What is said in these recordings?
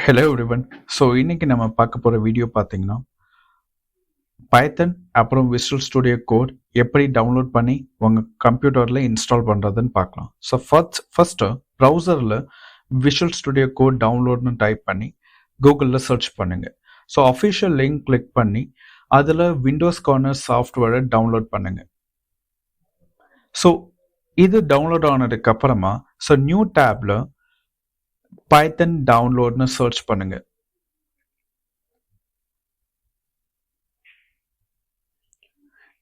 Hello everyone. So இன்னைக்கு நம்ம பார்க்க போகிற வீடியோ பார்த்தீங்கன்னா பைத்தன் அப்புறம் விஷுவல் ஸ்டுடியோ கோட் எப்படி டவுன்லோட் பண்ணி உங்கள் கம்ப்யூட்டரில் இன்ஸ்டால் பண்ணுறதுன்னு பார்க்கலாம். ஸோ ஃபஸ்ட்டு ப்ரௌசரில் விஷுவல் ஸ்டுடியோ கோட் டவுன்லோட்னு டைப் பண்ணி கூகுளில் சர்ச் பண்ணுங்கள். ஸோ அஃபிஷியல் லிங்க் கிளிக் பண்ணி அதில் விண்டோஸ் கார்னர் சாஃப்ட்வேரை டவுன்லோட் பண்ணுங்கள். ஸோ இது டவுன்லோட் ஆனதுக்கு அப்புறமா ஸோ நியூ டேப்ல பைத்தன் டவுன்லோட்னு சர்ச் பண்ணுங்க.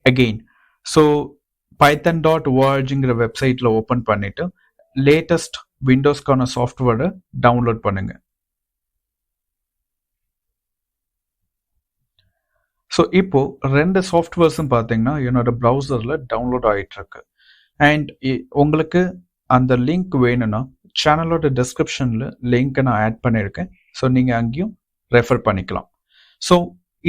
அகெயின் ஸோ python.orgங்கிற வெப்சைட்டில் ஓப்பன் பண்ணிட்டு லேட்டஸ்ட் விண்டோஸ்க்கான சாஃப்ட்வேரை டவுன்லோட் பண்ணுங்க. ஸோ இப்போ ரெண்டு சாஃப்ட்வேர்ஸும் பார்த்தீங்கன்னா என்னோட ப்ரௌசரில் டவுன்லோட் ஆகிட்டு இருக்கு. அண்ட் உங்களுக்கு அந்த லிங்க் வேணும்னா சேனலோட டிஸ்கிரிப்ஷனில் லிங்க்கை நான் ஆட் பண்ணியிருக்கேன். ஸோ நீங்கள் அங்கேயும் ரெஃபர் பண்ணிக்கலாம். ஸோ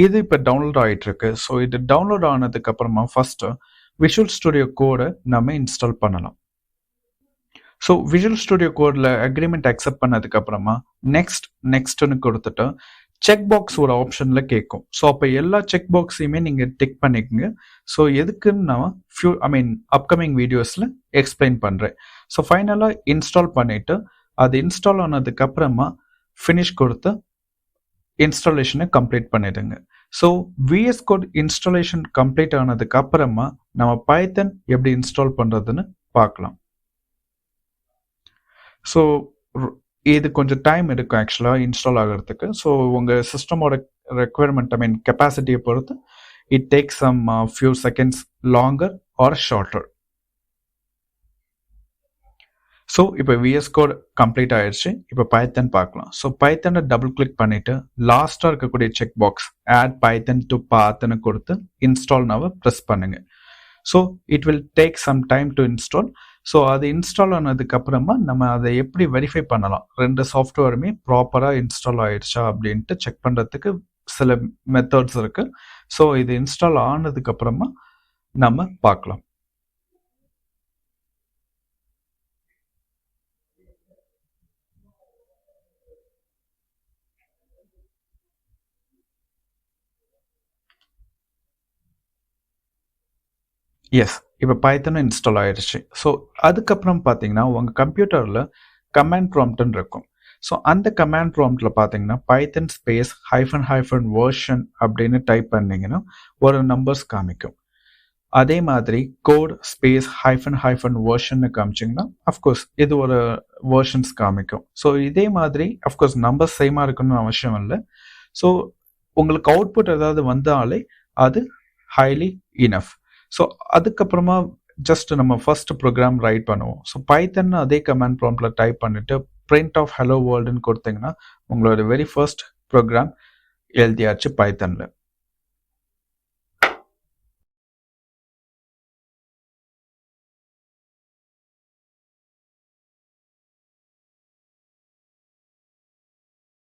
இது இப்போ டவுன்லோட் ஆகிட்டு இருக்கு. ஸோ இது டவுன்லோட் ஆனதுக்கு அப்புறமா ஃபர்ஸ்ட் விஷுவல் ஸ்டுடியோ கோடை நம்ம இன்ஸ்டால் பண்ணலாம். ஸோ விஷுவல் ஸ்டுடியோ கோடில் அக்ரிமெண்ட் அக்செப்ட் பண்ணதுக்கு அப்புறமா நெக்ஸ்ட்னு கொடுத்துட்டு செக் பாக்ஸ் ஒரு ஆப்ஷனில் கேட்கும். ஸோ அப்போ எல்லா செக் பாக்ஸையுமே நீங்கள் டிக் பண்ணிக்கோங்க. ஸோ எதுக்குன்னு நான் அப்கமிங் வீடியோஸில் எக்ஸ்பிளைன் பண்ணுறேன். ஸோ ஃபைனலாக இன்ஸ்டால் பண்ணிவிட்டு அது இன்ஸ்டால் ஆனதுக்கு அப்புறமா ஃபினிஷ் கொடுத்து இன்ஸ்டாலேஷனை கம்ப்ளீட் பண்ணிடுங்க. So VS code installation complete ஆனதுக்கு அப்புறமா நம்ம பைத்தன் எப்படி இன்ஸ்டால் பண்ணுறதுன்னு பார்க்கலாம். ஸோ இது கொஞ்சம் டைம் எடுக்கும் ஆக்சுவலாக இன்ஸ்டால் ஆகிறதுக்கு. ஸோ உங்கள் சிஸ்டமோட ரெக்குயர்மெண்ட் கெப்பாசிட்டியை பொறுத்து it takes some few seconds longer or shorter. So இப்போ விஎஸ் கோட் கம்ப்ளீட் ஆயிடுச்சு. இப்போ பைத்தன் பார்க்கலாம். ஸோ பைத்தனை டபுள் கிளிக் பண்ணிட்டு லாஸ்ட்டாக இருக்கக்கூடிய check box add python to பாத்னு கொடுத்து இன்ஸ்டால் நவ ப்ரெஸ் பண்ணுங்க. So it will take some time to install. So அது இன்ஸ்டால் ஆனதுக்கு அப்புறமா நம்ம அதை எப்படி வெரிஃபை பண்ணலாம், ரெண்டு சாஃப்ட்வேருமே ப்ராப்பராக இன்ஸ்டால் ஆயிடுச்சா அப்படின்ட்டு செக் பண்ணுறதுக்கு சில மெத்தட்ஸ் இருக்கு. ஸோ இது இன்ஸ்டால் ஆனதுக்கு அப்புறமா நம்ம பார்க்கலாம். எஸ், இப்போ பைத்தனும் இன்ஸ்டால் ஆயிடுச்சு. ஸோ அதுக்கப்புறம் பார்த்தீங்கன்னா உங்கள் கம்ப்யூட்டரில் கமாண்ட் ப்ராம்ப்ட்னு இருக்கும். ஸோ அந்த கமாண்ட் ப்ராம்ப்டில் பார்த்தீங்கன்னா பைத்தன் ஸ்பேஸ் ஹைஃபன் வேர்ஷன் அப்படின்னு டைப் பண்ணிங்கன்னா ஒரு நம்பர்ஸ் காமிக்கும். அதே மாதிரி கோட் ஸ்பேஸ் ஹைஃபன் வேர்ஷன்னு காமிச்சிங்கன்னா அஃப்கோர்ஸ் இது ஒரு வேர்ஷன்ஸ் காமிக்கும். ஸோ இதே மாதிரி அஃப்கோர்ஸ் நம்பர்ஸ் சேமாக இருக்கணும்னு அவசியம் இல்லை. ஸோ உங்களுக்கு அவுட்புட் ஏதாவது வந்தாலே அது ஹைலி இனஃப். ஸோ அதுக்கப்புறமா ஜஸ்ட் நம்ம ஃபர்ஸ்ட் ப்ரோக்ராம் ரைட் பண்ணுவோம். ஸோ பைத்தன் அதே கமாண்ட் ப்ராம்ப்டில் டைப் பண்ணிட்டு பிரிண்ட் ஆஃப் ஹலோ வேர்ல்டுன்னு கொடுத்தீங்கன்னா உங்களோட வெரி ஃபர்ஸ்ட் ப்ரோக்ராம் எழுதியாச்சு பைத்தனில்.